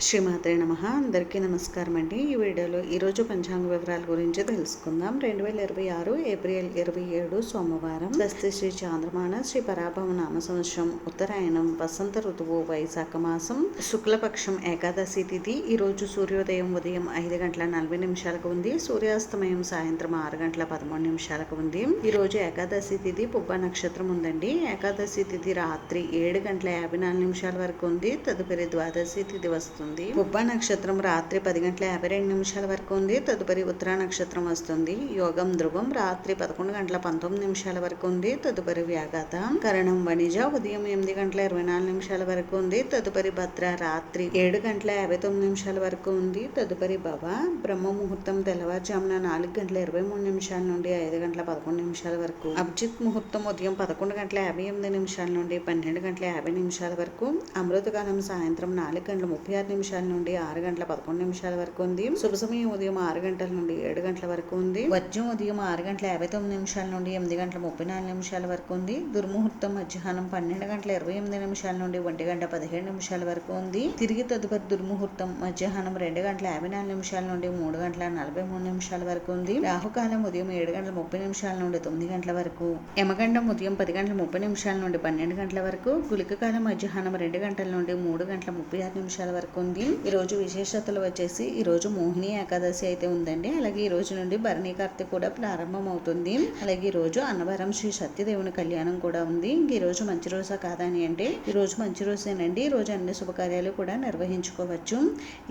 శ్రీమాత్రే నమః. అందరికీ నమస్కారం అండి. ఈ వీడియోలో ఈరోజు పంచాంగ వివరాల గురించి తెలుసుకుందాం. 2026 ఏప్రిల్ 27 సోమవారం. స్వస్తి శ్రీ చాంద్రమాన శ్రీ పరాభవ నామ సంవత్సరం ఉత్తరాయణం వసంత ఋతువు వైశాఖ మాసం శుక్లపక్షం ఏకాదశి తిథి. ఈరోజు సూర్యోదయం ఉదయం 5 గంటల 40 నిమిషాలకు ఉంది. సూర్యాస్తమయం సాయంత్రం 6 గంటల 13 నిమిషాలకు ఉంది. ఈరోజు ఏకాదశి తిథి పుబ్బ నక్షత్రం ఉందండి. ఏకాదశి తిథి రాత్రి 7 గంటల 54 నిమిషాల వరకు ఉంది. తదుపరి ద్వాదశి తిథి వస్తుంది. పుబ్బ నక్షత్రం రాత్రి 10 గంటల 52 నిమిషాల వరకు ఉంది. తదుపరి ఉత్తర నక్షత్రం వస్తుంది. యోగం ధ్రువం రాత్రి 11 గంటల 19 నిమిషాల వరకు ఉంది. తదుపరి వ్యాఘాత. కరణం వణిజ ఉదయం 8 గంటల 24 నిమిషాల వరకు ఉంది. తదుపరి భద్ర రాత్రి 7 గంటల 59 నిమిషాల వరకు ఉంది. తదుపరి భవ. బ్రహ్మ ముహూర్తం తెల్లవారుజామున 4 గంటల 23 నిమిషాల నుండి 5 గంటల 11 నిమిషాల వరకు. అభిజిత్ ముహూర్తం ఉదయం 11 గంటల 58 నిమిషాల నుండి 12 గంటల 50 నిమిషాల వరకు. అమృతకాలం సాయంత్రం 4 గంటల 36 నిమిషాల నుండి 6 గంటల 11 నిమిషాల వరకు ఉంది. శుభ సమయం ఉదయం 6 గంటల నుండి 7 గంటల వరకు ఉంది. వర్జ్యం ఉదయం 6 గంటల 59 నిమిషాల నుండి 8 గంటల 34 నిమిషాల వరకు ఉంది. దుర్ముహూర్తం మధ్యాహ్నం 12 గంటల 28 నిమిషాల నుండి 1 గంట 17 నిమిషాల వరకు ఉంది. తిరిగి తదుపరి దుర్ముహూర్తం మధ్యాహ్నం 2 గంటల 54 నిమిషాల నుండి 3 గంటల 43 నిమిషాల వరకు ఉంది. రాహుకాలం ఉదయం 7 గంటల 30 నిమిషాల నుండి 9 గంటల వరకు. యమగండం ఉదయం 10 గంటల 30 నిమిషాల నుండి 12 గంటల వరకు. గుళిక కాలం మధ్యాహ్నం 2 గంటల నుండి 3 గంటల 36 నిమిషాల వరకు ఉంది. ఈ రోజు విశేషతలు వచ్చేసి ఈ రోజు మోహిని ఏకాదశి అయితే ఉందండి. అలాగే ఈ రోజు నుండి భరణి కార్తె కూడా ప్రారంభం అవుతుంది. అలాగే ఈ రోజు అన్నవరం శ్రీ సత్యదేవుని కళ్యాణం కూడా ఉంది. ఈ రోజు మంచి రోజా కాదని అంటే ఈ రోజు మంచి రోజేనండి. ఈ రోజు అన్ని శుభకార్యాలు కూడా నిర్వహించుకోవచ్చు.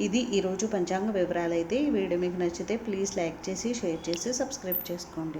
ఇది ఈ రోజు పంచాంగ వివరాలు అయితే. ఈ వీడియో మీకు నచ్చితే ప్లీజ్ లైక్ చేసి షేర్ చేసి సబ్స్క్రైబ్ చేసుకోండి.